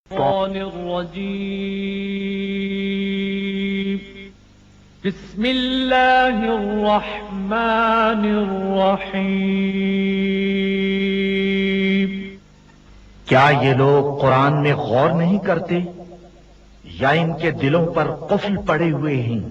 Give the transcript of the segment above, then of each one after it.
الشيطان الرجيم. بسم الله الرحمن الرحيم. کیا یہ لوگ قرآن میں غور نہیں کرتے یا ان کے دلوں پر قفل پڑے ہوئے ہیں؟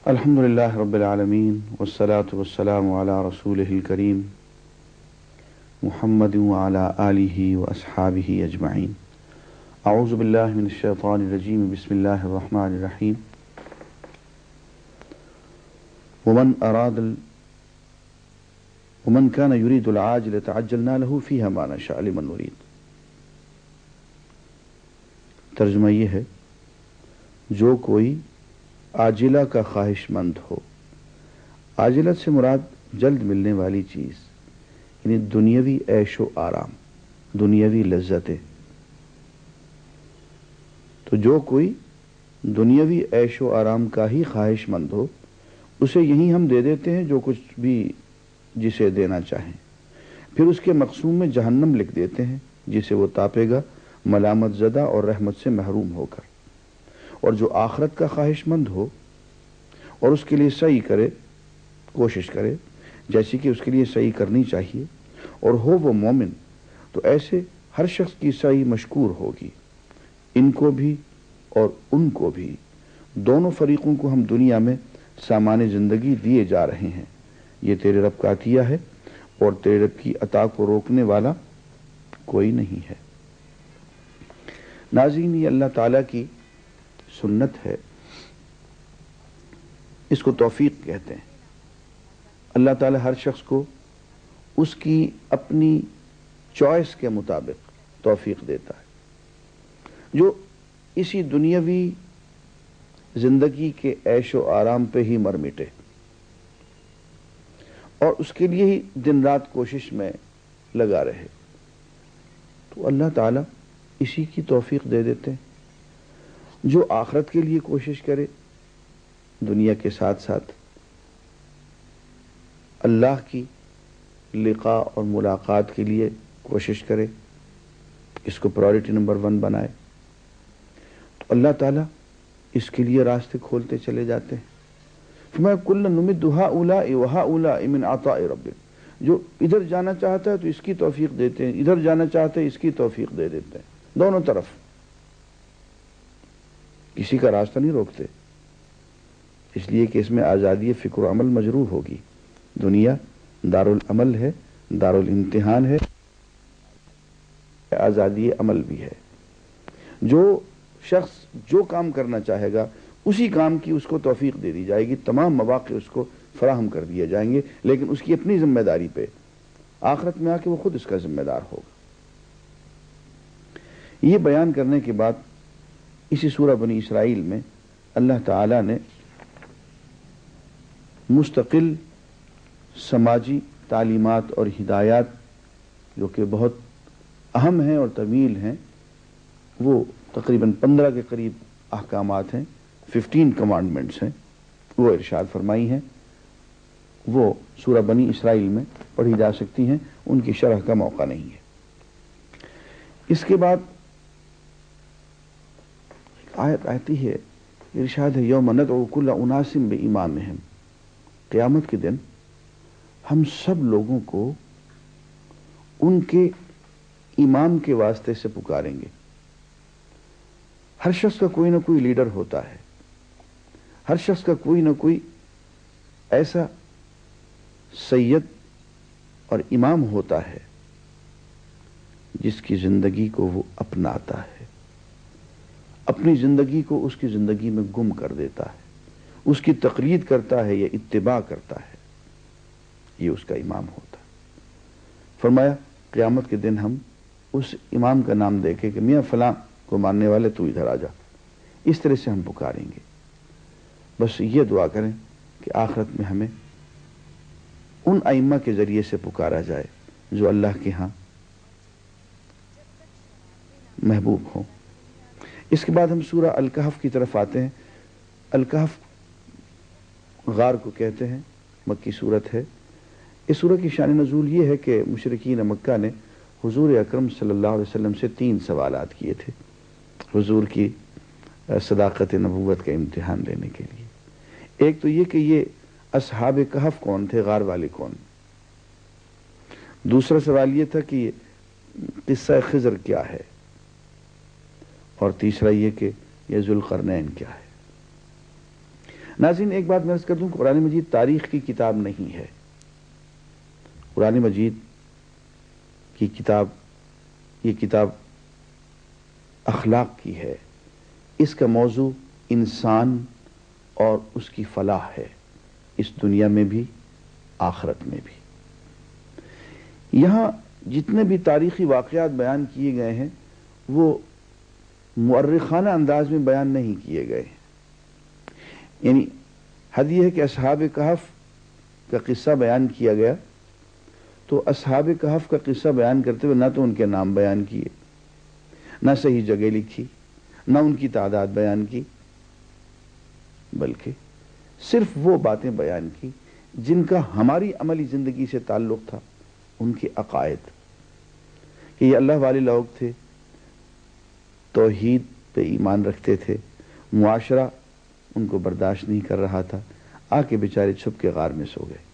الحمد للہ رب العالمین والصلاة والسلام علی رسولہ الکریم محمد وعلی آلہ واصحابہ اجمعین. اعوذ باللہ من الشیطان الرجیم. بسم اللہ الرحمن الرحیم. ومن كان يريد العاجلة عجلنا له فيها ما نشاء لمن نريد. ترجمہ یہ ہے، جو کوئی عاجلہ کا خواہش مند ہو. عاجلت سے مراد جلد ملنے والی چیز، یعنی دنیاوی عیش و آرام، دنیاوی لذتیں. تو جو کوئی دنیاوی عیش و آرام کا ہی خواہش مند ہو، اسے یہی ہم دے دیتے ہیں جو کچھ بھی جسے دینا چاہیں. پھر اس کے مقسوم میں جہنم لکھ دیتے ہیں جسے وہ تاپے گا ملامت زدہ اور رحمت سے محروم ہو کر. اور جو آخرت کا خواہش مند ہو اور اس کے لیے سعی کرے، کوشش کرے جیسی کہ اس کے لیے سعی کرنی چاہیے، اور ہو وہ مومن، تو ایسے ہر شخص کی سعی مشکور ہوگی. ان کو بھی اور ان کو بھی، دونوں فریقوں کو ہم دنیا میں سامان زندگی دیے جا رہے ہیں. یہ تیرے رب کا عطیہ ہے اور تیرے رب کی عطا کو روکنے والا کوئی نہیں ہے. ناظرین، یہ اللہ تعالیٰ کی سنت ہے، اس کو توفیق کہتے ہیں. اللہ تعالیٰ ہر شخص کو اس کی اپنی چوائس کے مطابق توفیق دیتا ہے، جو اسی دنیاوی زندگی کے عیش و آرام پہ ہی مر مٹے اور اس کے لیے ہی دن رات کوشش میں لگا رہے. تو اللہ تعالیٰ اسی کی توفیق دے دیتے ہیں. جو آخرت کے لیے کوشش کرے، دنیا کے ساتھ ساتھ اللہ کی لقاء اور ملاقات کے لیے کوشش کرے، اس کو پرائورٹی نمبر 1 بنائے، تو اللہ تعالیٰ اس کے لیے راستے کھولتے چلے جاتے ہیں. فرمایا کُلًّا نُمِدُّ هَؤُلَاءِ وَهَؤُلَاءِ مِنْ عَطَاءِ رَبِّكَ. جو ادھر جانا چاہتا ہے تو اس کی توفیق دیتے ہیں، ادھر جانا چاہتا ہے اس کی توفیق دے دیتے ہیں. دونوں طرف کسی کا راستہ نہیں روکتے، اس لیے کہ اس میں آزادی فکر و عمل مجروح ہوگی. دنیا دارالعمل ہے، دارالامتحان ہے، آزادی عمل بھی ہے. جو شخص جو کام کرنا چاہے گا اسی کام کی اس کو توفیق دے دی جائے گی، تمام مواقع اس کو فراہم کر دیے جائیں گے، لیکن اس کی اپنی ذمہ داری پہ آخرت میں آ کے وہ خود اس کا ذمہ دار ہوگا. یہ بیان کرنے کے بعد اسی سورہ بنی اسرائیل میں اللہ تعالیٰ نے مستقل سماجی تعلیمات اور ہدایات جو کہ بہت اہم ہیں اور طویل ہیں، وہ تقریباً 15 کے قریب احکامات ہیں، 15 کمانڈمنٹس ہیں، وہ ارشاد فرمائی ہیں. وہ سورہ بنی اسرائیل میں پڑھی جا سکتی ہیں، ان کی شرح کا موقع نہیں ہے. اس کے بعد آیت آتی ہے، ارشاد ہے یوم ندعو کل اناس بامامہم. قیامت کے دن ہم سب لوگوں کو ان کے امام کے واسطے سے پکاریں گے. ہر شخص کا کوئی نہ کوئی لیڈر ہوتا ہے، ہر شخص کا کوئی نہ کوئی ایسا سید اور امام ہوتا ہے جس کی زندگی کو وہ اپناتا ہے، اپنی زندگی کو اس کی زندگی میں گم کر دیتا ہے، اس کی تقلید کرتا ہے یا اتباع کرتا ہے. یہ اس کا امام ہوتا ہے. فرمایا قیامت کے دن ہم اس امام کا نام دے کے کہ میاں فلاں کو ماننے والے تو ادھر آ جا، اس طرح سے ہم پکاریں گے. بس یہ دعا کریں کہ آخرت میں ہمیں ان ائمہ کے ذریعے سے پکارا جائے جو اللہ کے ہاں محبوب ہوں. اس کے بعد ہم سورہ الکہف کی طرف آتے ہیں. الکہف غار کو کہتے ہیں، مکی صورت ہے. اس سورہ کی شان نزول یہ ہے کہ مشرکین مکہ نے حضور اکرم صلی اللہ علیہ وسلم سے 3 سوالات کیے تھے حضور کی صداقت نبوت کا امتحان لینے کے لیے. ایک تو یہ کہ یہ اصحاب کہف کون تھے، غار والے کون. دوسرا سوال یہ تھا کہ یہ قصہ خضر کیا ہے، اور تیسرا یہ کہ یہ ذوالقرنین کیا ہے. ناظرین ایک بات میں عرض کر دوں، قرآن مجید تاریخ کی کتاب نہیں ہے. قرآن مجید کی کتاب، یہ کتاب اخلاق کی ہے. اس کا موضوع انسان اور اس کی فلاح ہے، اس دنیا میں بھی آخرت میں بھی. یہاں جتنے بھی تاریخی واقعات بیان کیے گئے ہیں وہ مؤرخانہ انداز میں بیان نہیں کیے گئے. یعنی حد یہ ہے کہ اصحاب کہف کا قصہ بیان کیا گیا تو اصحاب کہف کا قصہ بیان کرتے ہوئے نہ تو ان کے نام بیان کیے، نہ صحیح جگہ لکھی، نہ ان کی تعداد بیان کی، بلکہ صرف وہ باتیں بیان کی جن کا ہماری عملی زندگی سے تعلق تھا. ان کے عقائد کہ یہ اللہ والے لوگ تھے، توحید پہ ایمان رکھتے تھے، معاشرہ ان کو برداشت نہیں کر رہا تھا، آ کے بیچارے چھپ کے غار میں سو گئے.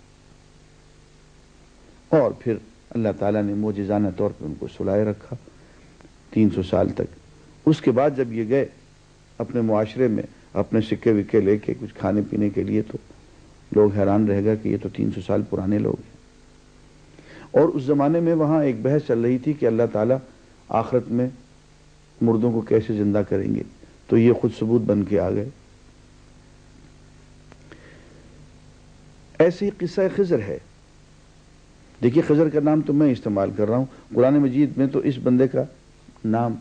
اور پھر اللہ تعالیٰ نے معجزانہ طور پہ ان کو سلائے رکھا 300 سال تک. اس کے بعد جب یہ گئے اپنے معاشرے میں اپنے سکے وکے لے کے کچھ کھانے پینے کے لیے تو لوگ حیران رہ گا کہ یہ تو 300 سال پرانے لوگ ہیں. اور اس زمانے میں وہاں ایک بحث چل رہی تھی کہ اللہ تعالیٰ آخرت میں مردوں کو کیسے زندہ کریں گے، تو یہ خود ثبوت بن کے آ گئے. ایسے ہی قصہ خضر ہے. دیکھیے خضر کا نام تو میں استعمال کر رہا ہوں، قرآن مجید میں تو اس بندے کا نام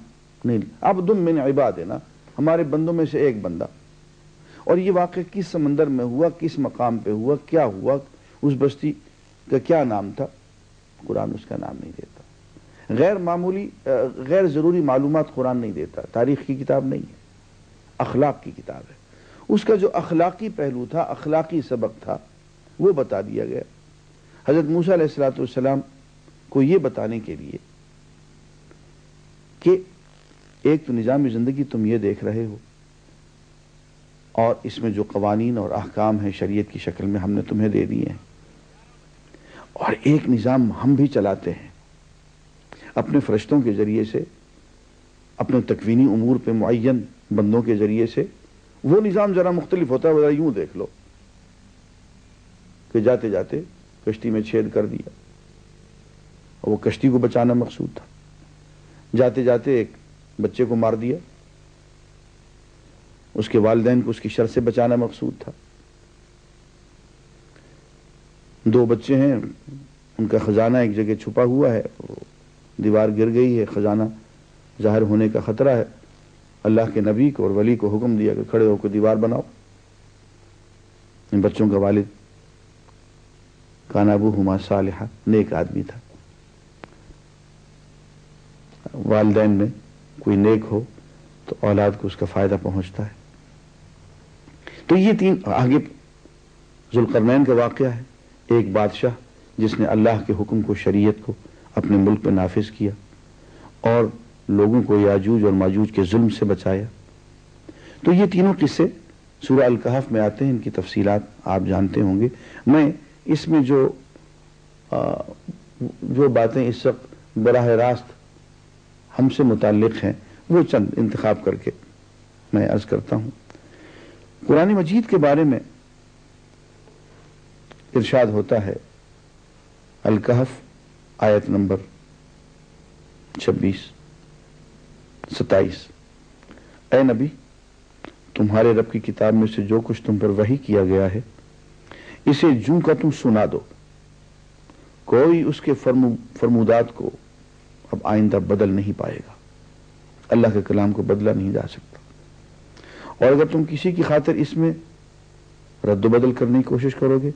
نہیں. عبد من عبادنا، ہمارے بندوں میں سے ایک بندہ. اور یہ واقعہ کس سمندر میں ہوا، کس مقام پہ ہوا، کیا ہوا، اس بستی کا کیا نام تھا، قرآن اس کا نام نہیں دیتا. غیر معمولی غیر ضروری معلومات قرآن نہیں دیتا. تاریخ کی کتاب نہیں ہے، اخلاق کی کتاب ہے. اس کا جو اخلاقی پہلو تھا، اخلاقی سبق تھا، وہ بتا دیا گیا. حضرت موسیٰ علیہ السلام کو یہ بتانے کے لیے کہ ایک تو نظام زندگی تم یہ دیکھ رہے ہو اور اس میں جو قوانین اور احکام ہیں شریعت کی شکل میں ہم نے تمہیں دے دیے ہیں، اور ایک نظام ہم بھی چلاتے ہیں اپنے فرشتوں کے ذریعے سے، اپنے تکوینی امور پہ معین بندوں کے ذریعے سے. وہ نظام ذرا مختلف ہوتا ہے. ذرا یوں دیکھ لو کہ جاتے جاتے کشتی میں چھید کر دیا، اور وہ کشتی کو بچانا مقصود تھا. جاتے جاتے ایک بچے کو مار دیا، اس کے والدین کو اس کی شر سے بچانا مقصود تھا. 2 بچے ہیں، ان کا خزانہ ایک جگہ چھپا ہوا ہے، دیوار گر گئی ہے، خزانہ ظاہر ہونے کا خطرہ ہے. اللہ کے نبی کو اور ولی کو حکم دیا کہ کھڑے ہو کے دیوار بناؤ. ان بچوں کا والد کان ابوہما صالحا، نیک آدمی تھا. والدین میں کوئی نیک ہو تو اولاد کو اس کا فائدہ پہنچتا ہے. تو یہ 3 آگے ذوالقرنین کا واقعہ ہے. ایک بادشاہ جس نے اللہ کے حکم کو، شریعت کو اپنے ملک میں نافذ کیا اور لوگوں کو یاجوج اور ماجوج کے ظلم سے بچایا. تو یہ تینوں قصے سورہ الکہف میں آتے ہیں. ان کی تفصیلات آپ جانتے ہوں گے. میں اس میں جو باتیں اس وقت براہ راست ہم سے متعلق ہیں وہ چند انتخاب کر کے میں عرض کرتا ہوں. قرآن مجید کے بارے میں ارشاد ہوتا ہے الکہف آیت نمبر 26-27، اے نبی تمہارے رب کی کتاب میں سے جو کچھ تم پر وحی کیا گیا ہے اسے جوں کا تم سنا دو. کوئی اس کے فرمودات کو اب آئندہ بدل نہیں پائے گا. اللہ کے کلام کو بدلا نہیں جا سکتا. اور اگر تم کسی کی خاطر اس میں رد و بدل کرنے کی کوشش کرو گے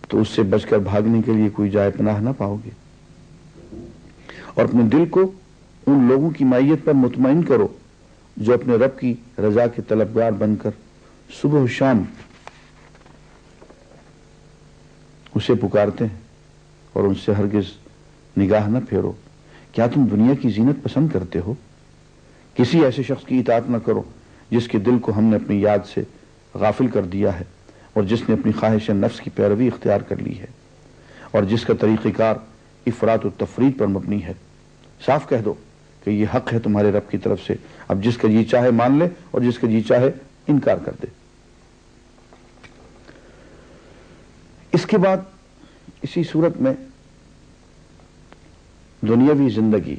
تو اس سے بچ کر بھاگنے کے لیے کوئی جائے پناہ نہ پاؤ گے. اور اپنے دل کو ان لوگوں کی معیت پر مطمئن کرو جو اپنے رب کی رضا کے طلبگار بن کر صبح و شام اسے پکارتے ہیں اور ان سے ہرگز نگاہ نہ پھیرو، کیا تم دنیا کی زینت پسند کرتے ہو؟ کسی ایسے شخص کی اطاعت نہ کرو جس کے دل کو ہم نے اپنی یاد سے غافل کر دیا ہے اور جس نے اپنی خواہش نفس کی پیروی اختیار کر لی ہے اور جس کا طریقہ کار افراط و تفرید پر مبنی ہے۔ صاف کہہ دو کہ یہ حق ہے تمہارے رب کی طرف سے، اب جس کا جی چاہے مان لے اور جس کا جی چاہے انکار کر دے۔ اس کے بعد اسی صورت میں دنیاوی زندگی،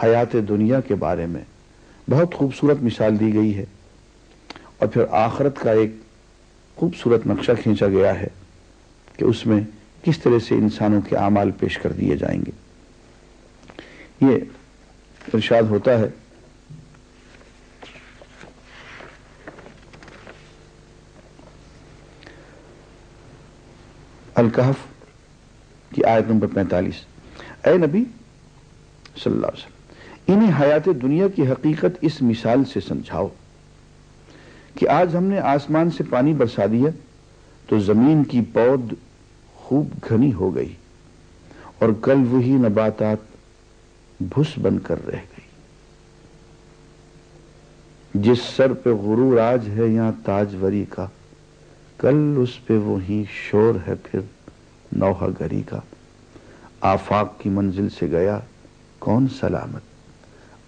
حیات دنیا کے بارے میں بہت خوبصورت مثال دی گئی ہے اور پھر آخرت کا ایک خوبصورت نقشہ کھینچا گیا ہے کہ اس میں کس طرح سے انسانوں کے اعمال پیش کر دیے جائیں گے۔ یہ ارشاد ہوتا ہے الکہف کی آیت نمبر 45، اے نبی صلی اللہ علیہ وسلم، انہیں حیات دنیا کی حقیقت اس مثال سے سمجھاؤ کہ آج ہم نے آسمان سے پانی برسا دیا تو زمین کی پود خوب گھنی ہو گئی اور کل وہی نباتات بھس بن کر رہ گئی۔ جس سر پہ غرور آج ہے یہاں تاجوری کا، کل اس پہ وہی شور ہے پھر نوحہ گری کا۔ آفاق کی منزل سے گیا کون سلامت،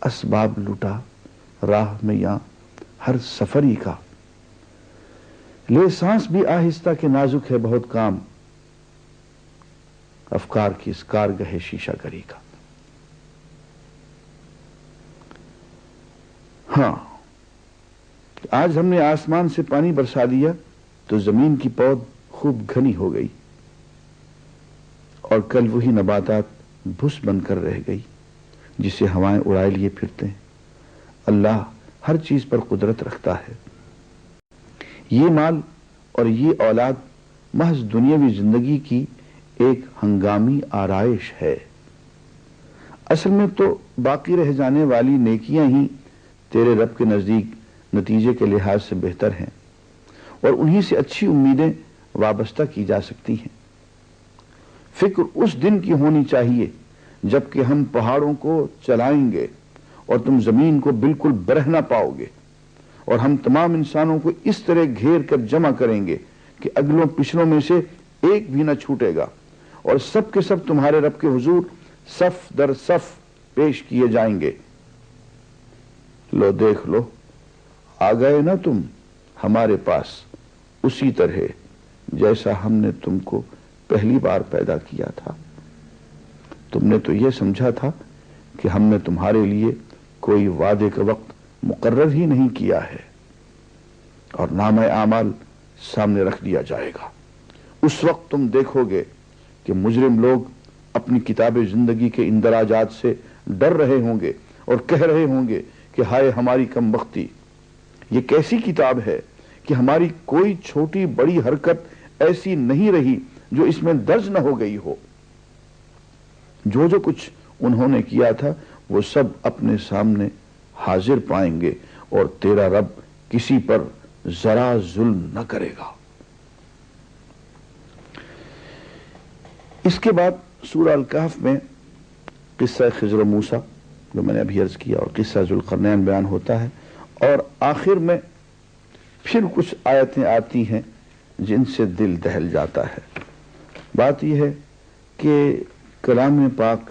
اسباب لٹا راہ میں یہاں ہر سفری کا۔ لے سانس بھی آہستہ کے نازک ہے بہت کام، افکار کی اس کارگہ شیشہ گری کا۔ ہاں، آج ہم نے آسمان سے پانی برسا دیا تو زمین کی پود خوب گھنی ہو گئی اور کل وہی نباتات بھس بن کر رہ گئی جسے ہوائیں اڑائے لیے پھرتے ہیں۔ اللہ ہر چیز پر قدرت رکھتا ہے۔ یہ مال اور یہ اولاد محض دنیاوی زندگی کی ایک ہنگامی آرائش ہے۔ اصل میں تو باقی رہ جانے والی نیکیاں ہی تیرے رب کے نزدیک نتیجے کے لحاظ سے بہتر ہیں اور انہی سے اچھی امیدیں وابستہ کی جا سکتی ہیں۔ فکر اس دن کی ہونی چاہیے جبکہ ہم پہاڑوں کو چلائیں گے اور تم زمین کو بالکل برہ نہ پاؤ گے، اور ہم تمام انسانوں کو اس طرح گھیر کر جمع کریں گے کہ اگلوں پچھلوں میں سے ایک بھی نہ چھوٹے گا، اور سب کے سب تمہارے رب کے حضور صف در صف پیش کیے جائیں گے۔ لو دیکھ لو، آ گئے نا تم ہمارے پاس اسی طرح جیسا ہم نے تم کو پہلی بار پیدا کیا تھا۔ تم نے تو یہ سمجھا تھا کہ ہم نے تمہارے لیے کوئی وعدے کا وقت مقرر ہی نہیں کیا ہے، اور نامہ اعمال سامنے رکھ دیا جائے گا۔ اس وقت تم دیکھو گے کہ مجرم لوگ اپنی کتاب زندگی کے اندراجات سے ڈر رہے ہوں گے اور کہہ رہے ہوں گے کہ ہائے ہماری کم بختی، یہ کیسی کتاب ہے کہ ہماری کوئی چھوٹی بڑی حرکت ایسی نہیں رہی جو اس میں درج نہ ہو گئی ہو۔ جو جو کچھ انہوں نے کیا تھا وہ سب اپنے سامنے حاضر پائیں گے اور تیرا رب کسی پر ذرا ظلم نہ کرے گا۔ اس کے بعد سورہ الکہف میں قصہ خضر و موسیٰ جو میں نے ابھی عرض کیا اور قصہ ذوالقرنین بیان ہوتا ہے، اور آخر میں پھر کچھ آیتیں آتی ہیں جن سے دل دہل جاتا ہے۔ بات یہ ہے کہ کلام پاک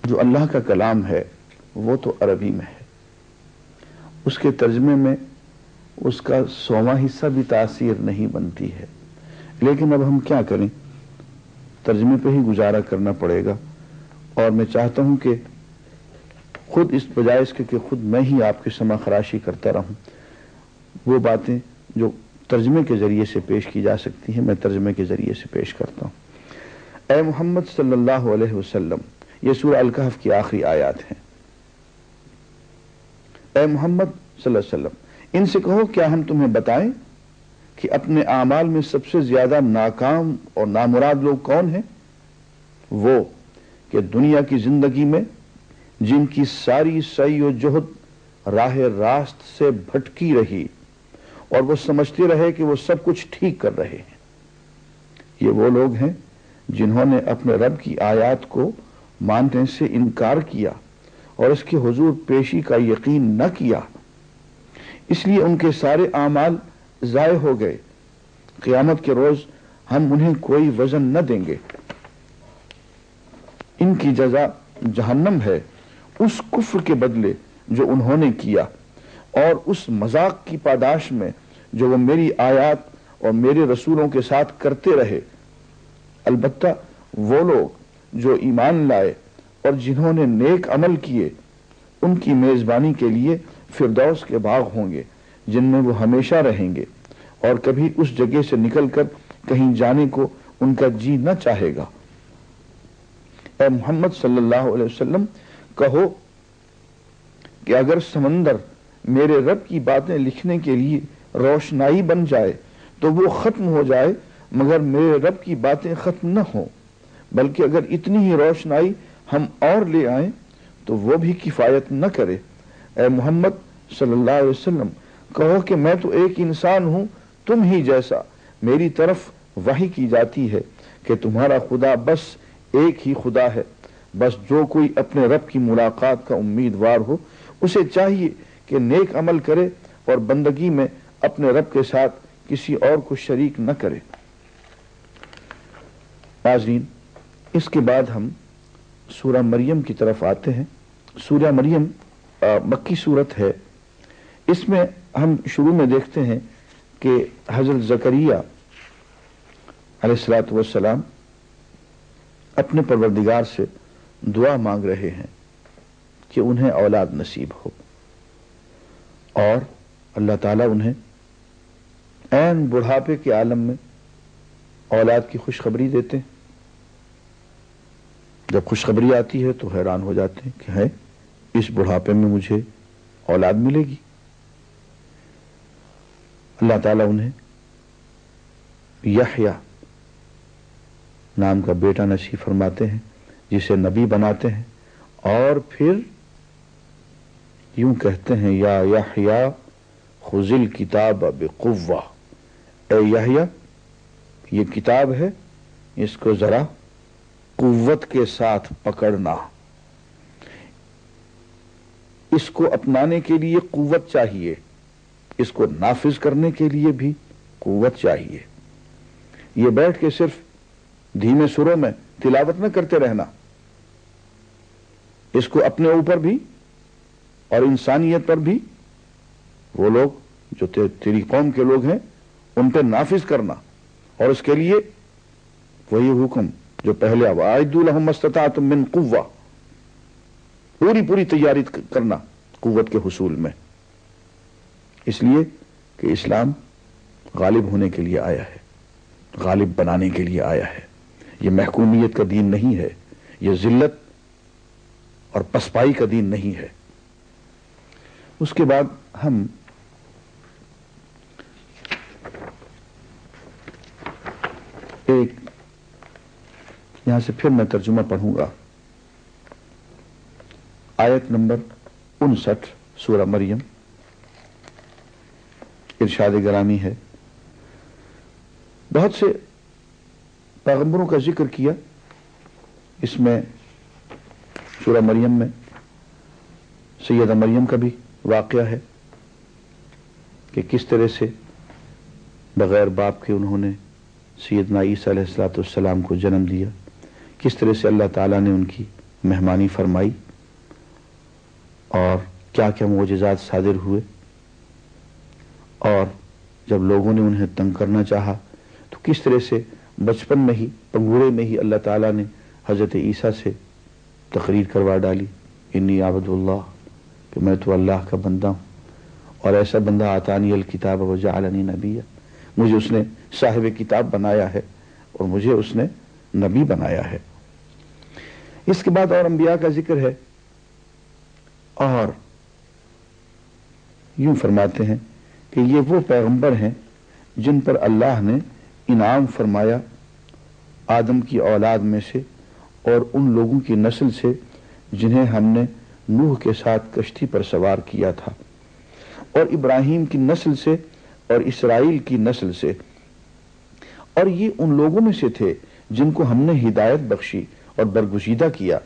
جو اللہ کا کلام ہے وہ تو عربی میں ہے، اس کے ترجمے میں اس کا 100واں حصہ بھی تاثیر نہیں بنتی ہے، لیکن اب ہم کیا کریں، ترجمے پہ ہی گزارا کرنا پڑے گا۔ اور میں چاہتا ہوں کہ خود اس بجائے اس کے کہ خود میں ہی آپ کے سماع خراشی کرتا رہوں، وہ باتیں جو ترجمے کے ذریعے سے پیش کی جا سکتی ہیں میں ترجمے کے ذریعے سے پیش کرتا ہوں۔ اے محمد صلی اللہ علیہ وسلم، یہ سورہ الکہف کی آخری آیات ہیں۔ اے محمد صلی اللہ علیہ وسلم، ان سے کہو کیا ہم تمہیں بتائیں کہ اپنے اعمال میں سب سے زیادہ ناکام اور نامراد لوگ کون ہیں؟ وہ کہ دنیا کی زندگی میں جن کی ساری سعی و جہد راہ راست سے بھٹکی رہی اور وہ سمجھتے رہے کہ وہ سب کچھ ٹھیک کر رہے ہیں۔ یہ وہ لوگ ہیں جنہوں نے اپنے رب کی آیات کو ماننے سے انکار کیا اور اس کی حضور پیشی کا یقین نہ کیا، اس لیے ان کے سارے اعمال ضائع ہو گئے۔ قیامت کے روز ہم انہیں کوئی وزن نہ دیں گے، ان کی جزا جہنم ہے اس کفر کے بدلے جو انہوں نے کیا اور اس مذاق کی پاداش میں جو وہ میری آیات اور میرے رسولوں کے ساتھ کرتے رہے۔ البتہ وہ لوگ جو ایمان لائے اور جنہوں نے نیک عمل کیے، ان کی میزبانی کے لیے فردوس کے باغ ہوں گے جن میں وہ ہمیشہ رہیں گے، اور کبھی اس جگہ سے نکل کر کہیں جانے کو ان کا جی نہ چاہے گا۔ اے محمد صلی اللہ علیہ وسلم، کہو کہ اگر سمندر میرے رب کی باتیں لکھنے کے لیے روشنائی بن جائے تو وہ ختم ہو جائے، مگر میرے رب کی باتیں ختم نہ ہوں، بلکہ اگر اتنی ہی روشنائی ہم اور لے آئیں تو وہ بھی کفایت نہ کرے۔ اے محمد صلی اللہ علیہ وسلم، کہو کہ میں تو ایک انسان ہوں تم ہی جیسا، میری طرف وحی کی جاتی ہے کہ تمہارا خدا بس ایک ہی خدا ہے۔ بس جو کوئی اپنے رب کی ملاقات کا امیدوار ہو، اسے چاہیے کہ نیک عمل کرے اور بندگی میں اپنے رب کے ساتھ کسی اور کو شریک نہ کرے۔ ناظرین، اس کے بعد ہم سورہ مریم کی طرف آتے ہیں۔ سورہ مریم مکی سورت ہے۔ اس میں ہم شروع میں دیکھتے ہیں کہ حضرت زکریا علیہ السلام اپنے پروردگار سے دعا مانگ رہے ہیں کہ انہیں اولاد نصیب ہو، اور اللہ تعالیٰ انہیں عین بڑھاپے کے عالم میں اولاد کی خوشخبری دیتے ہیں۔ جب خوشخبری آتی ہے تو حیران ہو جاتے ہیں کہ ہے اس بڑھاپے میں مجھے اولاد ملے گی۔ اللہ تعالیٰ انہیں یحییٰ نام کا بیٹا نصیب فرماتے ہیں، جسے نبی بناتے ہیں، اور پھر یوں کہتے ہیں یا یحییٰ خذ الکتاب بقوہ، اے یحییٰ یہ کتاب ہے، اس کو ذرا قوت کے ساتھ پکڑنا۔ اس کو اپنانے کے لیے قوت چاہیے، اس کو نافذ کرنے کے لیے بھی قوت چاہیے۔ یہ بیٹھ کے صرف دھیمے سروں میں تلاوت نہ کرتے رہنا، اس کو اپنے اوپر بھی اور انسانیت پر بھی، وہ لوگ جو تیری قوم کے لوگ ہیں ان پہ نافذ کرنا، اور اس کے لیے وہی حکم جو پہلے وَأَعِدُّوا لَهُم مَّا اسْتَطَعْتُم مِّن قُوَّةٍ، پوری تیاری کرنا قوت کے حصول میں، اس لیے کہ اسلام غالب ہونے کے لیے آیا ہے، غالب بنانے کے لیے آیا ہے۔ یہ محکومیت کا دین نہیں ہے، یہ ذلت اور پسپائی کا دین نہیں ہے۔ اس کے بعد ہم ایک یہاں سے پھر میں ترجمہ پڑھوں گا، آیت نمبر 59 سورہ مریم۔ ارشاد گرامی ہے، بہت سے پیغمبروں کا ذکر کیا، اس میں سورہ مریم میں سیدہ مریم کا بھی واقعہ ہے کہ کس طرح سے بغیر باپ کے انہوں نے سیدنا عیسیٰ علیہ السلام کو جنم دیا، کس طرح سے اللہ تعالیٰ نے ان کی مہمانی فرمائی اور کیا کیا معجزات صادر ہوئے، اور جب لوگوں نے انہیں تنگ کرنا چاہا تو کس طرح سے بچپن میں ہی پنگورے میں ہی اللہ تعالیٰ نے حضرت عیسیٰ سے تقریر کروا ڈالی، انی عبد اللہ، کہ میں تو اللہ کا بندہ ہوں، اور ایسا بندہ آتانی الکتاب وجعلنی نبیا، مجھے اس نے صاحب کتاب بنایا ہے اور مجھے اس نے نبی بنایا ہے۔ اس کے بعد اور انبیاء کا ذکر ہے، اور یوں فرماتے ہیں کہ یہ وہ پیغمبر ہیں جن پر اللہ نے انعام فرمایا آدم کی اولاد میں سے اور ان لوگوں کی نسل سے جنہیں ہم نے نوح کے ساتھ کشتی پر سوار کیا تھا، اور ابراہیم کی نسل سے اور اسرائیل کی نسل سے، اور یہ ان لوگوں میں سے تھے جن کو ہم نے ہدایت بخشی اور برگزیدہ کیا۔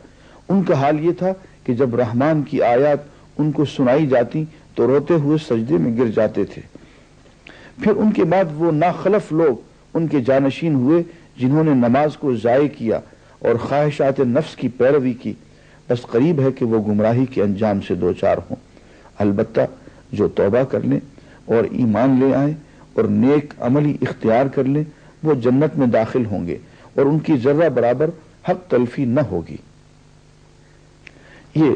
ان کا حال یہ تھا کہ جب رحمان کی آیات ان کو سنائی جاتی تو روتے ہوئے سجدے میں گر جاتے تھے۔ پھر ان کے بعد وہ ناخلف لوگ ان کے جانشین ہوئے جنہوں نے نماز کو ضائع کیا اور خواہشات نفس کی پیروی کی، بس قریب ہے کہ وہ گمراہی کے انجام سے دوچار ہوں۔ البتہ جو توبہ کر لیں اور ایمان لے آئیں اور نیک عملی اختیار کر لیں وہ جنت میں داخل ہوں گے اور ان کی ذرہ برابر حق تلفی نہ ہوگی۔ یہ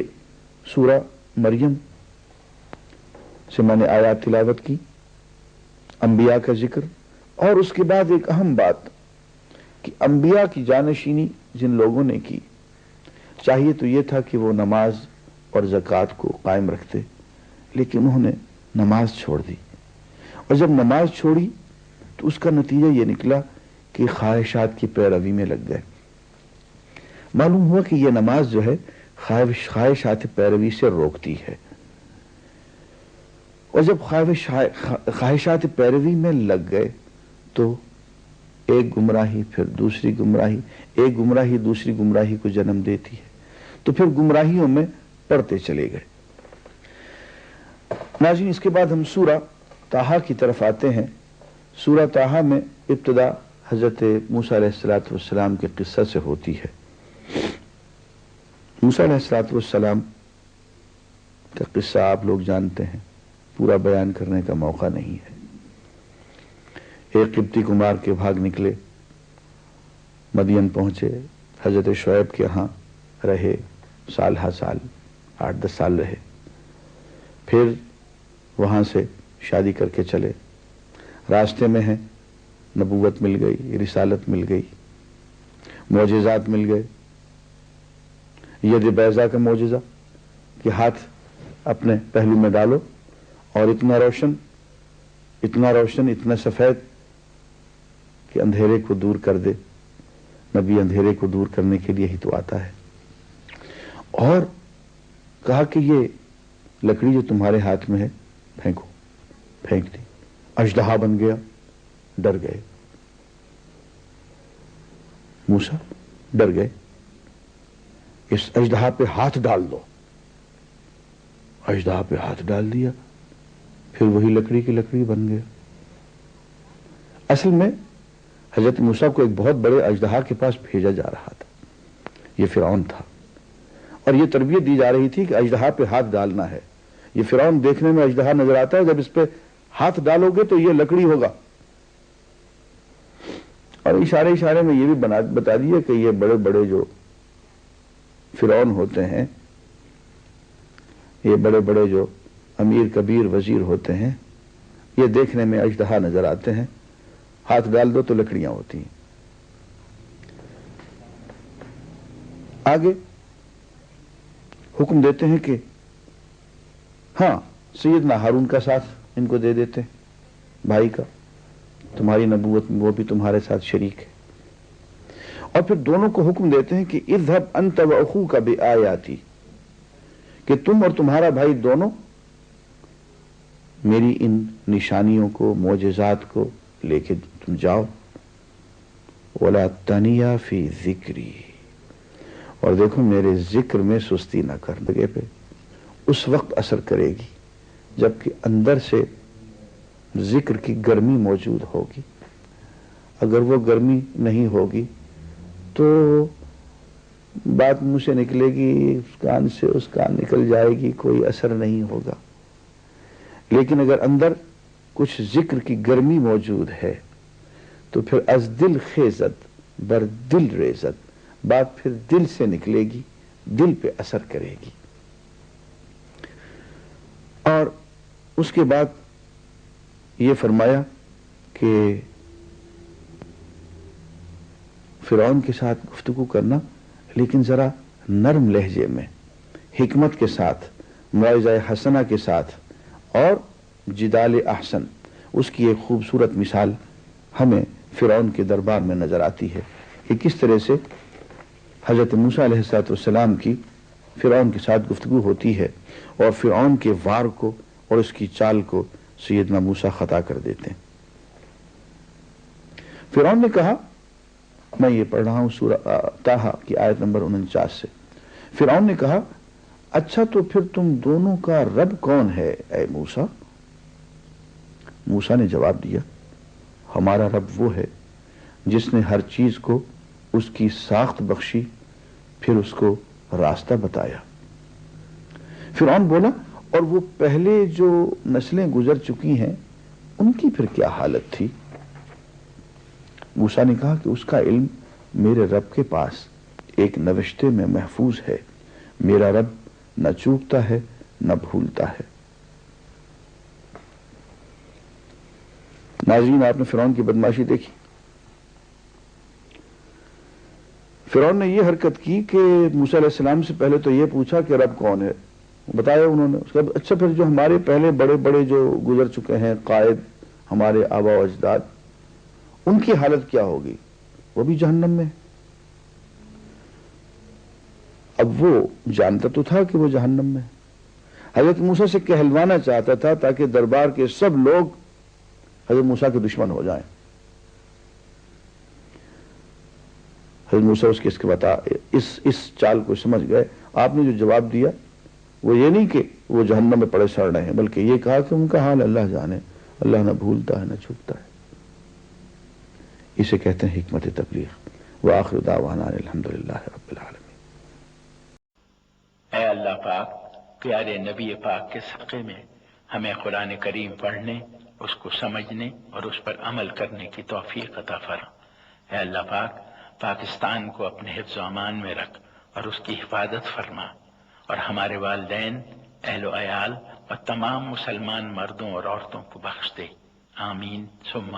سورہ مریم سے میں نے آیات تلاوت کی، انبیاء کا ذکر، اور اس کے بعد ایک اہم بات کہ انبیاء کی جانشینی جن لوگوں نے کی، چاہیے تو یہ تھا کہ وہ نماز اور زکوٰۃ کو قائم رکھتے، لیکن انہوں نے نماز چھوڑ دی، اور جب نماز چھوڑی تو اس کا نتیجہ یہ نکلا کہ خواہشات کی پیروی میں لگ گئے۔ معلوم ہوا کہ یہ نماز جو ہے خواہشات پیروی سے روکتی ہے، اور جب خواہشات پیروی میں لگ گئے تو ایک گمراہی پھر دوسری گمراہی، ایک گمراہی دوسری گمراہی کو جنم دیتی ہے، تو پھر گمراہیوں میں پڑتے چلے گئے۔ ناظرین، اس کے بعد ہم سورہ طٰہٰ کی طرف آتے ہیں۔ سورہ طٰہٰ میں ابتدا حضرت موسیٰ علیہ السلام کے قصہ سے ہوتی ہے۔ موسیٰ علیہ السلام کا قصہ آپ لوگ جانتے ہیں، پورا بیان کرنے کا موقع نہیں ہے۔ ایک قبطی کو مار کے بھاگ نکلے، مدین پہنچے، حضرت شعیب کے ہاں رہے، سال ہا سال 8-10 سال رہے، پھر وہاں سے شادی کر کے چلے، راستے میں ہیں نبوت مل گئی، رسالت مل گئی، معجزات مل گئے۔ ید بیضا کا معجزہ کہ ہاتھ اپنے پہلو میں ڈالو اور اتنا روشن اتنا سفید کہ اندھیرے کو دور کر دے۔ نبی اندھیرے کو دور کرنے کے لیے ہی تو آتا ہے۔ اور کہا کہ یہ لکڑی جو تمہارے ہاتھ میں ہے پھینکو، پھینک دی، اژدہا بن گیا، ڈر گئے، موسیٰ ڈر گئے، اس اژدہا پہ ہاتھ ڈال دو۔ اژدہا پہ ہاتھ ڈال دیا، پھر وہی لکڑی کی لکڑی بن گیا۔ اصل میں حضرت موسیٰ کو ایک بہت بڑے اژدہا کے پاس بھیجا جا رہا تھا، یہ فرعون تھا، اور یہ تربیت دی جا رہی تھی کہ اژدہا پہ ہاتھ ڈالنا ہے۔ یہ فرعون دیکھنے میں اژدہا نظر آتا ہے، جب اس پہ ہاتھ ڈالو گے تو یہ لکڑی ہوگا۔ اور اشارے میں یہ بھی بتا دیا کہ یہ بڑے بڑے جو فرعون ہوتے ہیں، یہ بڑے بڑے جو امیر کبیر وزیر ہوتے ہیں، یہ دیکھنے میں اژدہا نظر آتے ہیں، ہاتھ ڈال دو تو لکڑیاں ہوتی ہیں۔ آگے حکم دیتے ہیں کہ ہاں سیدنا ہارون کا ساتھ ان کو دے دیتے ہیں، بھائی کا، تمہاری نبوت میں وہ بھی تمہارے ساتھ شریک ہے۔ اور پھر دونوں کو حکم دیتے ہیں کہ اذهب انت واخوک بآیاتی، کہ تم اور تمہارا بھائی دونوں میری ان نشانیوں کو، معجزات کو لے کے تم جاؤ۔ ولا تنیا فی ذکری، اور دیکھو میرے ذکر میں سستی نہ کر، لگے پہ اس وقت اثر کرے گی جبکہ اندر سے ذکر کی گرمی موجود ہوگی۔ اگر وہ گرمی نہیں ہوگی تو بات منہ سے نکلے گی، اس کان سے اس کان نکل جائے گی، کوئی اثر نہیں ہوگا۔ لیکن اگر اندر کچھ ذکر کی گرمی موجود ہے تو پھر از دل خیزت بر دل ریزت، بات پھر دل سے نکلے گی، دل پہ اثر کرے گی۔ اور اس کے بعد یہ فرمایا کہ فرعون کے ساتھ گفتگو کرنا، لیکن ذرا نرم لہجے میں، حکمت کے ساتھ، موعظہ حسنہ کے ساتھ، اور جدال احسن۔ اس کی ایک خوبصورت مثال ہمیں فرعون کے دربار میں نظر آتی ہے کہ کس طرح سے حضرت موسیٰ علیہ السلام کی فرعون کے ساتھ گفتگو ہوتی ہے اور فرعون کے وار کو اور اس کی چال کو سیدنا موسیٰ خطا کر دیتے ہیں۔ فرعون نے کہا، میں یہ پڑھ رہا ہوں سورہ طٰہٰ کی آیت نمبر 49 سے، فرعون نے کہا، اچھا تو پھر تم دونوں کا رب کون ہے اے موسیٰ؟ موسیٰ نے جواب دیا، ہمارا رب وہ ہے جس نے ہر چیز کو اس کی ساخت بخشی، پھر اس کو راستہ بتایا۔ فرعون بولا، اور وہ پہلے جو نسلیں گزر چکی ہیں ان کی پھر کیا حالت تھی؟ موسیٰ نے کہا کہ اس کا علم میرے رب کے پاس ایک نوشتے میں محفوظ ہے، میرا رب نہ چوکتا ہے نہ بھولتا ہے۔ ناظرین، آپ نے فرعون کی بدمعاشی دیکھی۔ فرعون نے یہ حرکت کی کہ موسیٰ علیہ السلام سے پہلے تو یہ پوچھا کہ رب کون ہے، بتایا انہوں نے۔ اس کے بعد اچھا پھر جو ہمارے پہلے بڑے بڑے جو گزر چکے ہیں قائد، ہمارے آبا و اجداد، ان کی حالت کیا ہوگی؟ وہ بھی جہنم میں۔ اب وہ جانتا تو تھا کہ وہ جہنم میں، حضرت موسیٰ سے کہلوانا چاہتا تھا تاکہ دربار کے سب لوگ حضرت موسیٰ کے دشمن ہو جائیں۔ حضرت موسیٰ اس کے بتا اس چال کو سمجھ گئے۔ آپ نے جو جواب دیا وہ یہ نہیں کہ وہ جہنم میں پڑے سڑ رہے ہیں، بلکہ یہ کہا کہ ان کا حال اللہ جانے، اللہ نہ بھولتا ہے نہ چھپتا ہے۔ اسے کہتے ہیں حکمت تبلیغ۔ وآخر دعوانا الحمدللہ رب العالمین۔ اے اللہ پاک، پیارے نبی پاک کے صدقے میں ہمیں قرآن کریم پڑھنے، اس کو سمجھنے اور اس پر عمل کرنے کی توفیق عطا فرما۔ اے اللہ پاک، پاکستان کو اپنے حفظ و امان میں رکھ اور اس کی حفاظت فرما، اور ہمارے والدین، اہل و عیال اور تمام مسلمان مردوں اور عورتوں کو بخش دے۔ آمین ثم